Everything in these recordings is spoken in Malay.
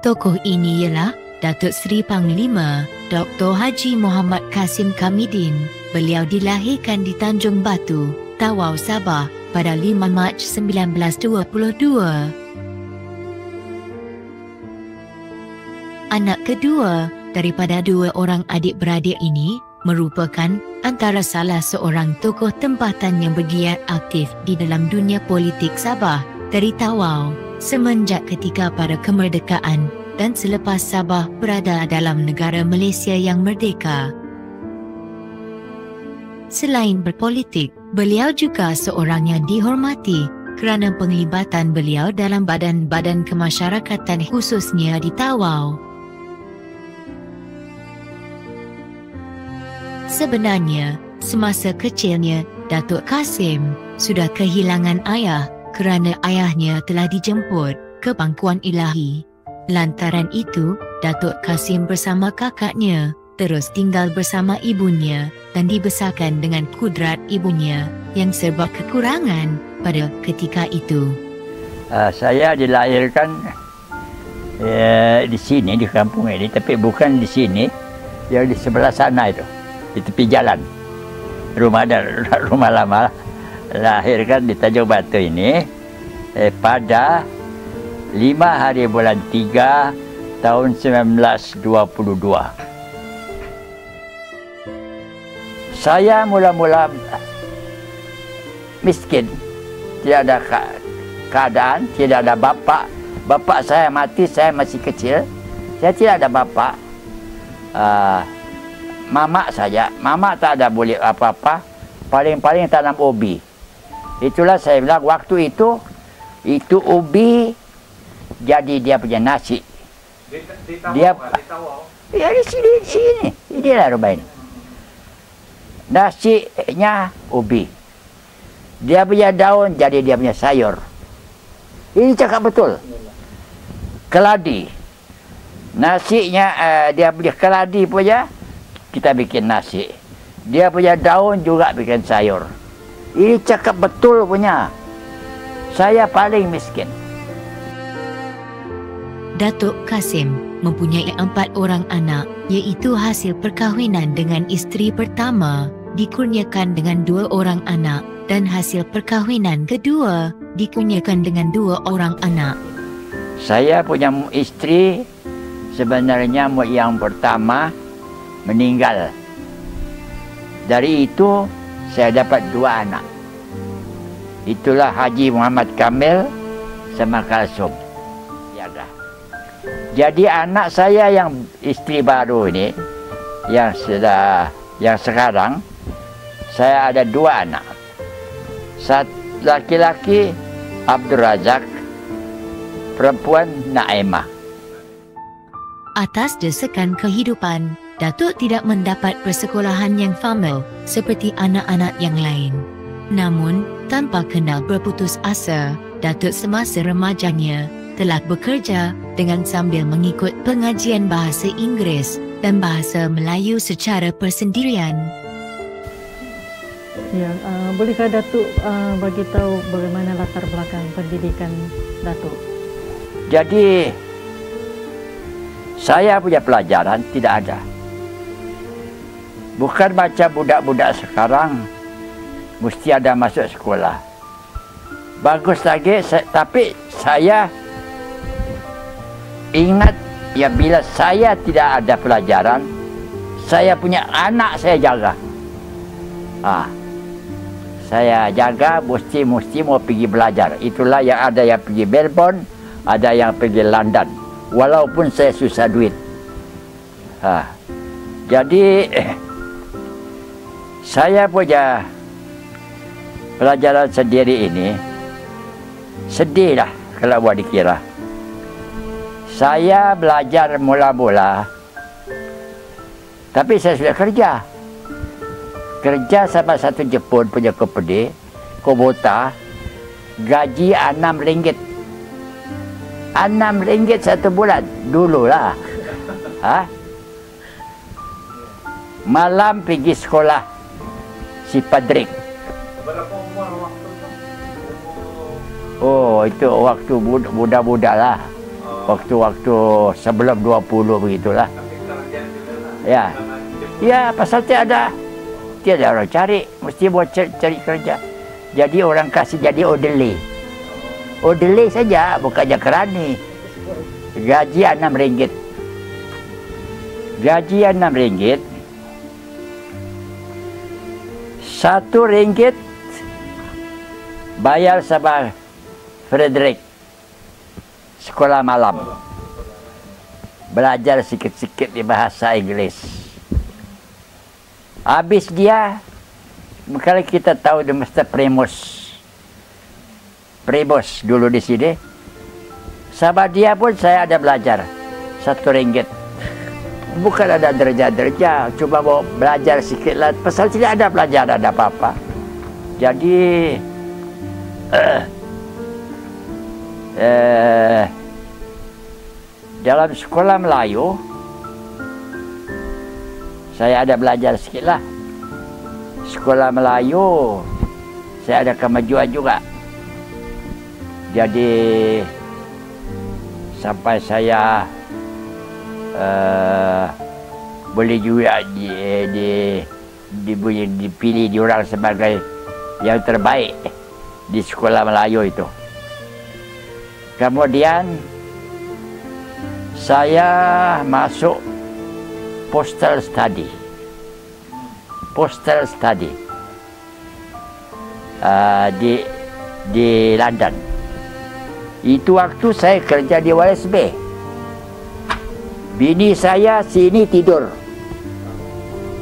Tokoh ini ialah Datuk Seri Panglima Dr. Haji Muhammad Kasim Kamidin. Beliau dilahirkan di Tanjung Batu, Tawau, Sabah pada 5 Mac 1922. Anak kedua daripada dua orang adik-beradik ini merupakan antara salah seorang tokoh tempatan yang bergiat aktif di dalam dunia politik Sabah dari Tawau semenjak ketika pada kemerdekaan dan selepas Sabah berada dalam negara Malaysia yang merdeka. Selain berpolitik, beliau juga seorang yang dihormati kerana penglibatan beliau dalam badan-badan kemasyarakatan khususnya di Tawau. Sebenarnya, semasa kecilnya, Datuk Kasim sudah kehilangan ayah kerana ayahnya telah dijemput ke pangkuan ilahi. Lantaran itu, Datuk Kasim bersama kakaknya terus tinggal bersama ibunya dan dibesarkan dengan kudrat ibunya yang serba kekurangan pada ketika itu. Saya dilahirkan di sini, di kampung ini, tapi bukan di sini, yang di sebelah sana itu, di tepi jalan. Rumah lama. Lahirkan di Tanjung Batu ini pada 5 hari bulan 3 tahun 1922. Saya mula-mula miskin, tidak ada keadaan, tidak ada bapa. Bapa saya mati, saya masih kecil. Saya tidak ada bapa. Mama saja, mama tak ada boleh apa-apa. Paling-paling tanam ubi. Itulah saya bilang waktu itu ubi jadi dia punya nasi. Dia ya di sini. Inilah rumah ini. Nasinya ubi. Dia punya daun jadi dia punya sayur. Ini cakap betul. Keladi. Nasinya dia punya keladi punya kita bikin nasi. Dia punya daun juga bikin sayur. Ini cakap betul punya. Saya paling miskin. Datuk Kasim mempunyai 4 orang anak, iaitu hasil perkahwinan dengan isteri pertama dikurniakan dengan 2 orang anak dan hasil perkahwinan kedua dikurniakan dengan 2 orang anak. Saya punya isteri sebenarnya yang pertama meninggal. Dari itu saya dapat 2 anak. Itulah Haji Muhammad Kamil sama Kalsum. Jadi anak saya yang isteri baru ini, yang sekarang, saya ada 2 anak. Laki-laki Abdul Razak, perempuan Naimah. Atas desakan kehidupan, Datuk tidak mendapat persekolahan yang formal seperti anak-anak yang lain. Namun, tanpa kenal berputus asa, Datuk semasa remajanya telah bekerja dengan sambil mengikut pengajian bahasa Inggeris dan bahasa Melayu secara persendirian. Ya, bolehkah Datuk bagi tahu bagaimana latar belakang pendidikan Datuk? Jadi, saya punya pelajaran tidak ada. Bukan macam budak-budak sekarang, mesti ada masuk sekolah. Bagus lagi, tapi saya ingat ya bila saya tidak ada pelajaran, saya punya anak saya jaga. Saya jaga mesti mau pergi belajar. Itulah yang ada yang pergi Melbourne, ada yang pergi London. Walaupun saya susah duit. Jadi saya punya pelajaran sendiri ini sedihlah kalau buat dikira. Saya belajar mula-mula, tapi saya sudah kerja. Kerja sama satu Jepun punya company, Kubota, gaji RM6. RM6 satu bulan, dululah. Malam pergi sekolah, si Padrik. Berapa umur waktu itu? Oh, itu waktu budak-budak lah. Waktu-waktu sebelum 20 begitulah. Ya. Ya, pasal tiada orang cari, mesti buat cari kerja. Jadi orang kasih jadi orderly. Orderly saja, bukannya kerani. Gaji RM6. Gaji RM6. RM1 bayar sama Frederick sekolah malam. Belajar sikit-sikit di bahasa Inggris. Habis dia, kalau kita tahu dia mesti Primus dulu di sini. Sama dia pun saya ada belajar RM1. Bukan ada derja-derja, cuma mau belajar sikit lah. Pasal tidak ada pelajaran ada apa-apa. Jadi dalam sekolah Melayu saya ada belajar sikit lah. Sekolah Melayu saya ada kemajuan juga. Jadi sampai saya boleh juga dipilih diorang sebagai yang terbaik di sekolah Melayu itu. Kemudian saya masuk postal study di London. Itu waktu saya kerja di Wales Bay. Bini saya sini tidur,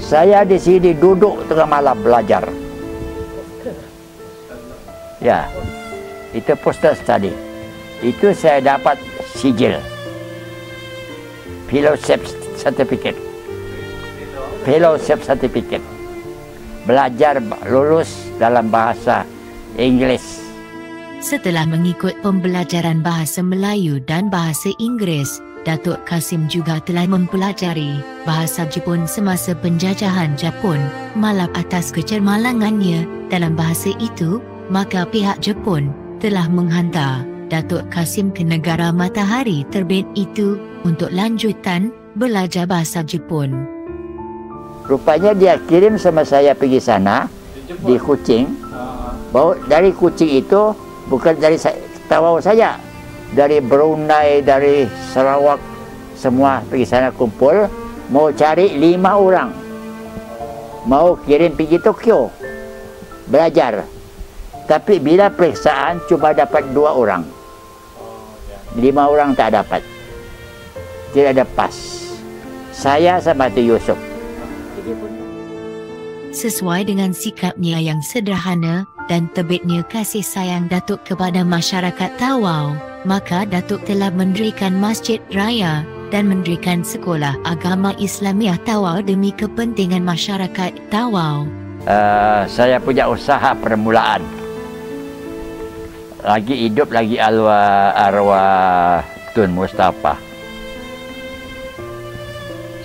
saya di sini duduk tengah malam belajar. Ya, itu postal study. Itu saya dapat sijil, fellowship certificate. Belajar lulus dalam bahasa Inggris. Setelah mengikut pembelajaran bahasa Melayu dan bahasa Inggris, Datuk Kasim juga telah mempelajari bahasa Jepun semasa penjajahan Jepun. Malap atas kecermalangannya dalam bahasa itu, maka pihak Jepun telah menghantar Datuk Kasim ke negara matahari terbit itu untuk lanjutan belajar bahasa Jepun. Rupanya dia kirim sama saya pergi sana di Kuching. Bawa dari Kuching itu bukan dari Tawau saja, dari Brunei, dari Sarawak, semua pergi sana kumpul, mau cari 5 orang, mau kirim pergi Tokyo belajar. Tapi bila periksaan cuma dapat 2 orang, 5 orang tak dapat, tidak ada pas. Saya sama tu Yusuf. Sesuai dengan sikapnya yang sederhana dan terbitnya kasih sayang Datuk kepada masyarakat Tawau, maka Datuk telah mendirikan Masjid Raya dan mendirikan Sekolah Agama Islamiah Tawau demi kepentingan masyarakat Tawau. Saya punya usaha permulaan. Lagi hidup lagi arwah Tun Mustafa.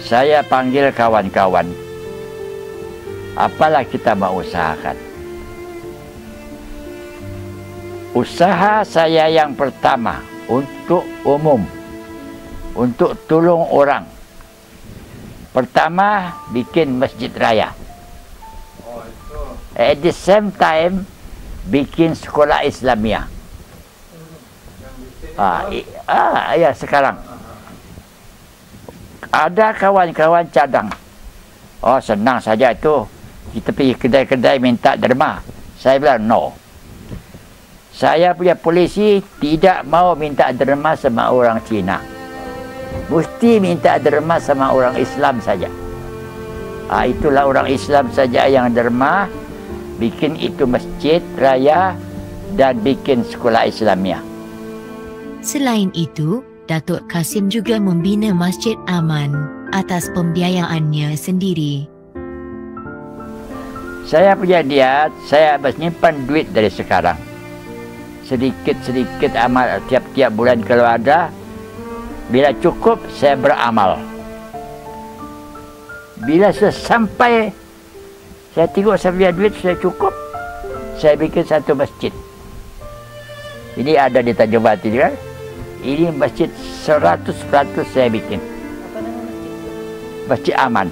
Saya panggil kawan-kawan, apalah kita mau usahakan. Usaha saya yang pertama untuk umum, untuk tolong orang. Pertama, bikin masjid raya. At the same time, bikin sekolah Islamiah. Ya sekarang. Ada kawan-kawan cadang. Oh, senang saja itu. Kita pergi kedai-kedai minta derma. Saya bilang, no. Saya punya polisi tidak mau minta derma sama orang Cina. Mesti minta derma sama orang Islam saja. Itulah orang Islam saja yang derma. Bikin itu masjid raya dan bikin sekolah Islamiah. Selain itu, Datuk Kasim juga membina Masjid Aman atas pembiayaannya sendiri. Saya punya niat, saya menyimpan duit dari sekarang. Sedikit-sedikit amal tiap-tiap bulan kalau ada. Bila cukup, saya beramal. Bila sampai saya tengok saya punya duit, saya cukup, saya bikin satu masjid. Ini ada di Tanjung Batu kan? Ini masjid 100% saya bikin. Apa nama masjid? Masjid Aman.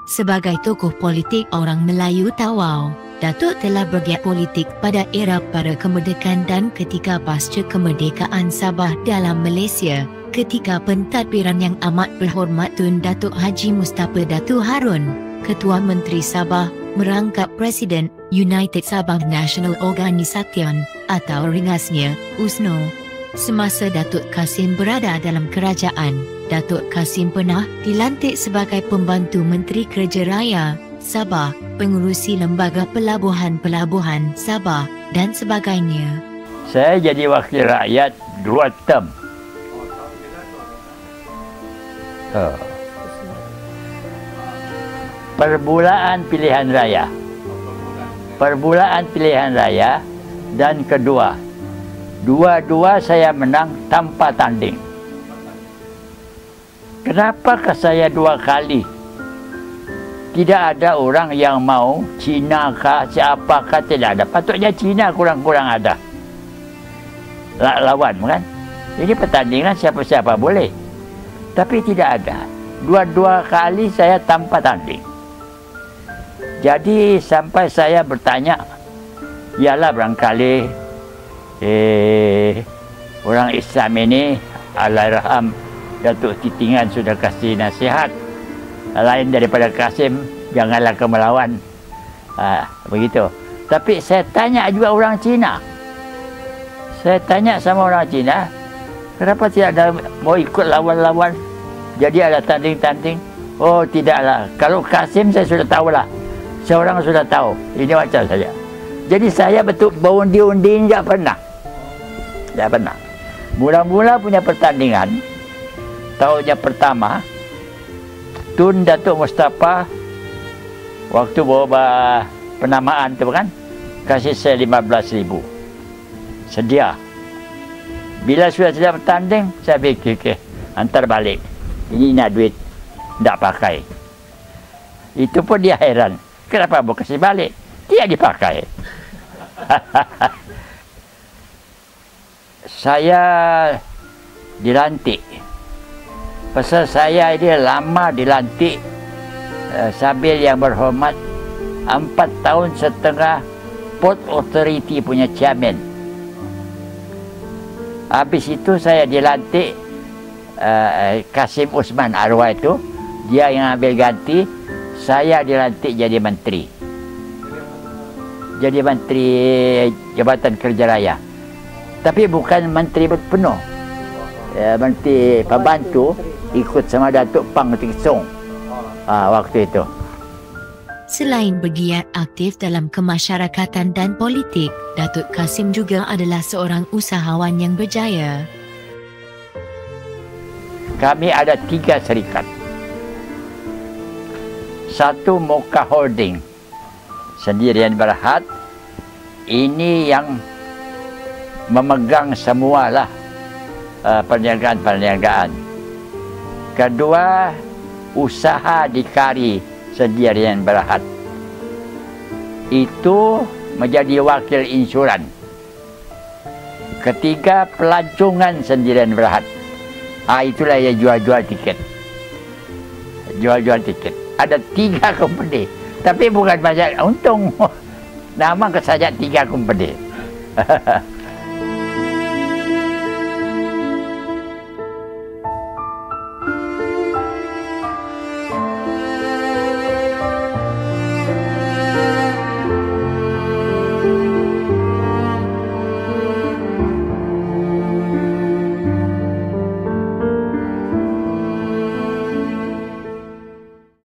Sebagai tokoh politik orang Melayu Tawau, Datuk telah bergiat politik pada era para kemerdekaan dan ketika pasca kemerdekaan Sabah dalam Malaysia, ketika pentadbiran yang amat berhormat Tun Datuk Haji Mustafa Datu Harun, Ketua Menteri Sabah, merangkap Presiden United Sabah National Organisation atau ringkasnya USNO. Semasa Datuk Kasim berada dalam kerajaan, Datuk Kasim pernah dilantik sebagai Pembantu Menteri Kerja Raya Sabah, pengurusi Lembaga Pelabuhan-Pelabuhan Sabah dan sebagainya. Saya jadi wakil rakyat 2 term. Perbulaan pilihan raya. Perbulaan pilihan raya dan kedua. Dua-dua saya menang tanpa tanding. Kenapakah saya 2 kali? Tidak ada orang yang mau, Cina kah, siapakah, tidak ada. Patutnya Cina kurang-kurang ada. Lawan kan? Ini pertandingan siapa-siapa boleh. Tapi tidak ada. Dua kali saya tanpa tanding. Jadi sampai saya bertanya, ialah barangkali orang Islam ini, Allahyarham Datuk Titingan sudah kasih nasihat, lain daripada Kasim, janganlah kau melawan. Begitu. Tapi saya tanya juga orang Cina. Saya tanya sama orang Cina, kenapa tidak ada mau ikut lawan-lawan? Jadi ada tanding-tanding. Oh tidaklah. Kalau Kasim saya sudah tahulah. Seorang sudah tahu. Ini macam saja. Jadi saya betul berundi-undi tidak pernah. Tidak pernah. Mula-mula punya pertandingan. Tahunnya pertama, Tun Datuk Mustafa waktu bawa penamaan tu kan, kasih saya 15,000. Sedia. Bila sudah tidak bertanding, saya fikir, okay, hantar balik. Ini nak duit, tidak pakai. Itu pun dia heran. Kenapa mau kasih balik? Tidak dipakai. Saya dilantik. Pasal saya ini lama dilantik sambil yang berhormat 4 tahun setengah Port Authority punya chairman. Habis itu saya dilantik Kasim Usman arwah itu, dia yang ambil ganti. Saya dilantik jadi menteri. Jadi menteri Jabatan Kerja Raya. Tapi bukan menteri berpenuh. Menteri pembantu ikut sama Datuk Pang Tingsong waktu itu. Selain bergiat aktif dalam kemasyarakatan dan politik, Datuk Kasim juga adalah seorang usahawan yang berjaya. Kami ada 3 syarikat. Satu Moka Holding, Sendirian Berhad. Ini yang memegang semualah perniagaan-perniagaan. Kedua, usaha di Kari Sendirian Berhad. Itu menjadi wakil insuran. Ketiga, pelancongan Sendirian Berhad. Itulah yang jual-jual tiket. Jual-jual tiket. Ada 3 company. Tapi bukan banyak untung. Nama saja 3 company.